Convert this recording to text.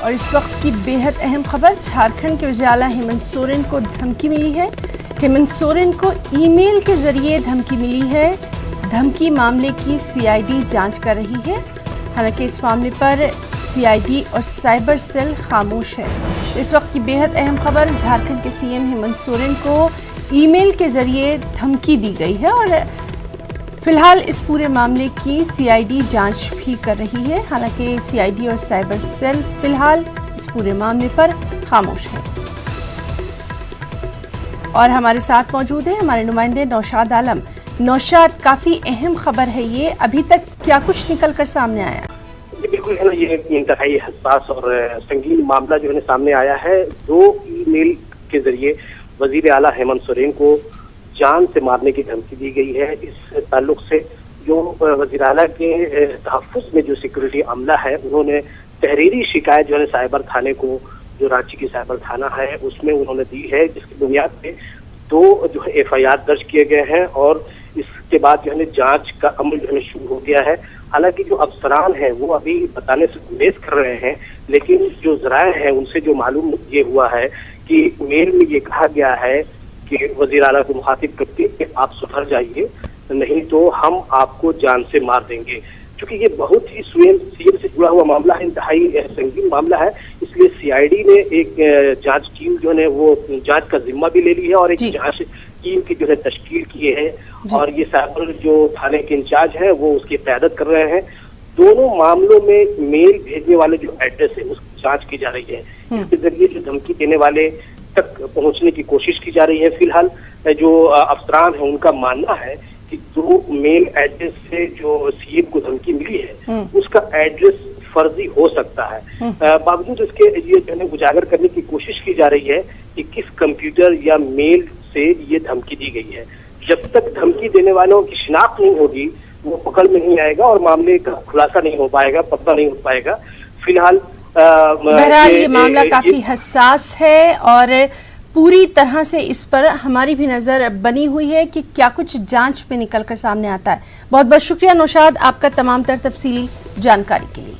और इस वक्त की बेहद अहम खबर, झारखंड के वज़ीर आला हेमंत सोरेन को धमकी मिली है। हेमंत सोरेन को ईमेल के जरिए धमकी मिली है। धमकी मामले की सीआईडी जांच कर रही है। हालांकि इस मामले पर सीआईडी और साइबर सेल खामोश है। इस वक्त की बेहद अहम खबर, झारखंड के सीएम हेमंत सोरेन को ईमेल के जरिए धमकी दी गई है और फिलहाल इस पूरे मामले की सीआईडी जांच भी कर रही है। हालांकि सीआईडी और साइबर सेल फिलहाल इस पूरे मामले पर खामोश है। और हमारे साथ मौजूद है हमारे नुमाइंदे नौशाद आलम। नौशाद, काफी अहम खबर है ये, अभी तक क्या कुछ निकल कर सामने आया? बिल्कुल है ना, ये इंतहाई हसास और संगीन मामला जो है सामने आया है। 2 ईमेल के जरिए वजीर आला हेमंत सोरेन को जान से मारने की धमकी दी गई है। इस ताल्लुक से जो वजीर आला के तहफ्फुज़ में जो सिक्योरिटी अमला है, उन्होंने तहरीरी शिकायत जो है साइबर थाने को, जो रांची की साइबर थाना है, उसमें उन्होंने दी है, जिसकी बुनियाद पे 2 जो है एफआईआर दर्ज किए गए हैं और इसके बाद जो है जांच का अमल जो है शुरू हो गया है। हालांकि जो अफसरान हैं वो अभी बताने से गुरेज कर रहे हैं, लेकिन जो ज़राए हैं उनसे जो मालूम ये हुआ है कि मेल में ये कहा गया है कि वज़ीर आला को मुखातिब करके कि आप सुधर जाइए, नहीं तो हम आपको जान से मार देंगे। क्योंकि ये बहुत ही सीएम से जुड़ा हुआ मामला है, इंतहाई संगीन मामला है, इसलिए सीआईडी ने एक जांच टीम जो है वो जांच का जिम्मा भी ले ली है और एक जांच टीम की जो है तश्कील किए है और ये साइबर जो थाने के इंचार्ज है वो उसकी क़यादत कर रहे हैं। दोनों मामलों में मेल भेजने वाले जो एड्रेस है उसकी जांच की जा रही है। इसके जरिए जो धमकी देने वाले तक पहुंचने की कोशिश की जा रही है। फिलहाल जो अफसरान है उनका मानना है कि 2 मेल एड्रेस से जो सीएम को धमकी मिली है उसका एड्रेस फर्जी हो सकता है। बावजूद इसके ये जो है उजागर करने की कोशिश की जा रही है कि किस कंप्यूटर या मेल से ये धमकी दी गई है। जब तक धमकी देने वालों की शिनाख्त नहीं होगी वो पकड़ में नहीं आएगा और मामले का खुलासा नहीं हो पाएगा, पता नहीं हो पाएगा। फिलहाल बहरहाल ये मामला काफी हसास है और पूरी तरह से इस पर हमारी भी नजर बनी हुई है कि क्या कुछ जांच पे निकल कर सामने आता है। बहुत बहुत शुक्रिया नौशाद आपका तमाम तर तफसीली जानकारी के लिए।